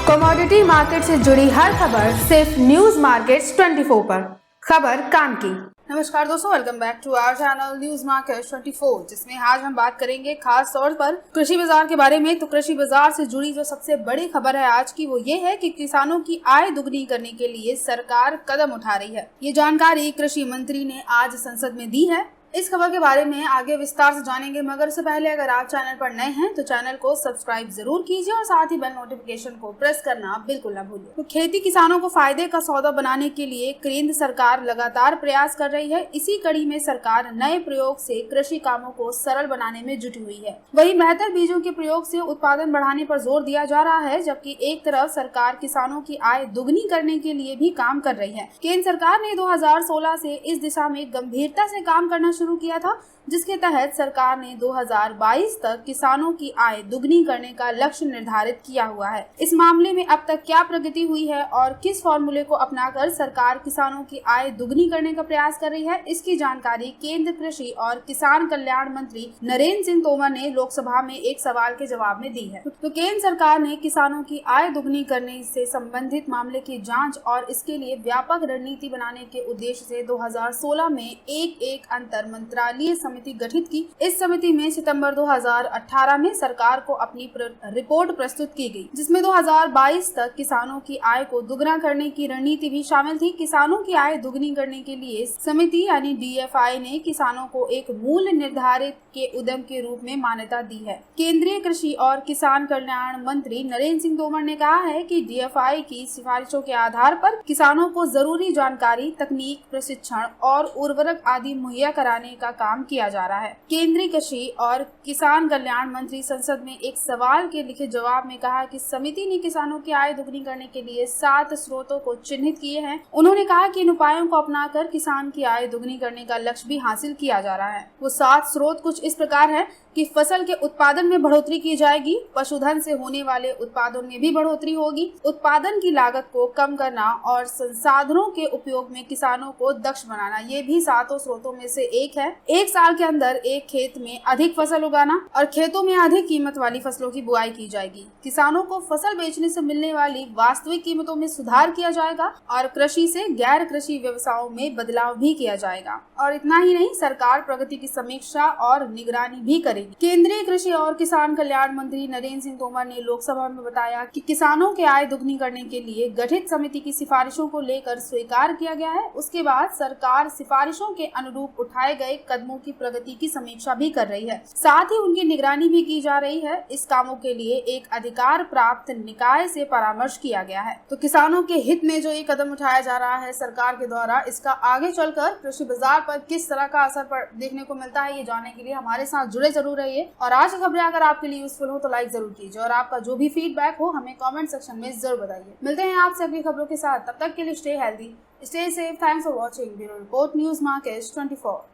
Commodity market से जुड़ी हर खबर सिर्फ न्यूज मार्केट्स 24 पर। खबर काम की। नमस्कार दोस्तों, welcome back to our channel news markets 24, जिसमें आज हम बात करेंगे खास तौर पर कृषि बाजार के बारे में। तो कृषि बाजार से जुड़ी जो सबसे बड़ी खबर है आज की, वो ये है कि किसानों की आय दुगनी करने के लिए सरकार कदम उठा रही है। ये जानकारी कृषि मंत्री ने आज संसद में दी है। इस खबर के बारे में आगे विस्तार से जानेंगे, मगर उससे पहले अगर आप चैनल पर नए हैं तो चैनल को सब्सक्राइब जरूर कीजिए और साथ ही बेल नोटिफिकेशन को प्रेस करना बिल्कुल ना भूलिए। तो खेती किसानों को फायदे का सौदा बनाने के लिए केंद्र सरकार लगातार प्रयास कर रही है। इसी कड़ी में सरकार नए प्रयोग से कृषि कामों को सरल बनाने में जुटी हुई है। वहीं बेहतर बीजों के प्रयोग से उत्पादन बढ़ाने पर जोर दिया जा रहा है, जबकि एक तरफ सरकार किसानों की आय दुगनी करने के लिए भी काम कर रही है। केंद्र सरकार ने 2016 से इस दिशा में गंभीरता से काम करना शुरू किया था, जिसके तहत सरकार ने 2022 तक किसानों की आय दुगनी करने का लक्ष्य निर्धारित किया हुआ है। इस मामले में अब तक क्या प्रगति हुई है और किस फॉर्मूले को अपनाकर सरकार किसानों की आय दुगनी करने का प्रयास कर रही है, इसकी जानकारी केंद्र कृषि और किसान कल्याण मंत्री नरेंद्र सिंह तोमर ने लोकसभा में एक सवाल के जवाब में दी है। तो केंद्र सरकार ने किसानों की आय दुगनी करने से संबंधित मामले की जाँच और इसके लिए व्यापक रणनीति बनाने के उद्देश्य से 2016 में एक अंतर मंत्रालयीय समिति गठित की। इस समिति में सितंबर 2018 में सरकार को अपनी रिपोर्ट प्रस्तुत की गई, जिसमें 2022 तक किसानों की आय को दुगना करने की रणनीति भी शामिल थी। किसानों की आय दुगनी करने के लिए समिति यानी DFI ने किसानों को एक मूल्य निर्धारित के उद्यम के रूप में मान्यता दी है। केंद्रीय कृषि और किसान कल्याण मंत्री नरेंद्र सिंह तोमर ने कहा है कि DFI की सिफारिशों के आधार पर किसानों को जरूरी जानकारी, तकनीक, प्रशिक्षण और उर्वरक आदि मुहैया कराने का काम किया जा रहा है। केंद्रीय कृषि और किसान कल्याण मंत्री संसद में एक सवाल के लिखित जवाब में कहा कि समिति ने किसानों की आय दुगनी करने के लिए 7 स्रोतों को चिन्हित किए हैं। उन्होंने कहा कि इन उपायों को अपनाकर किसान की आय दुगनी करने का लक्ष्य भी हासिल किया जा रहा है। वो 7 स्रोत कुछ इस प्रकार है कि फसल के उत्पादन में बढ़ोतरी की जाएगी, पशुधन से होने वाले उत्पादन में भी बढ़ोतरी होगी, उत्पादन की लागत को कम करना और संसाधनों के उपयोग में किसानों को दक्ष बनाना, ये भी 7 स्रोतों में से एक है। एक साल के अंदर एक खेत में अधिक फसल उगाना और खेतों में अधिक कीमत वाली फसलों की बुआई की जाएगी। किसानों को फसल बेचने से मिलने वाली वास्तविक कीमतों में सुधार किया जाएगा और कृषि से गैर कृषि व्यवसायों में बदलाव भी किया जाएगा। और इतना ही नहीं, सरकार प्रगति की समीक्षा और निगरानी भी करेगी। केंद्रीय कृषि और किसान कल्याण मंत्री नरेंद्र सिंह तोमर ने लोकसभा में बताया कि किसानों के आय दुगनी करने के लिए गठित समिति की सिफारिशों को लेकर स्वीकार किया गया है। उसके बाद सरकार सिफारिशों के अनुरूप उठाए गए कदमों की प्रगति की समीक्षा भी कर रही है, साथ ही उनकी निगरानी भी की जा रही है। इस कामों के लिए एक अधिकार प्राप्त निकाय से परामर्श किया गया है। तो किसानों के हित में जो ये कदम उठाया जा रहा है सरकार के द्वारा, इसका आगे चलकर कृषि बाजार पर किस तरह का असर देखने को मिलता है, ये जानने के लिए हमारे साथ जुड़े जरूर रहिए। और आज की खबरें अगर आपके लिए यूजफुल हो तो लाइक जरूर कीजिए और आपका जो भी फीडबैक हो हमें कमेंट सेक्शन में जरूर बताइए। मिलते हैं आपसे अगली खबरों के साथ, तब तक के लिए stay healthy, stay safe. Thanks for watching. Bureau report, news markets 24।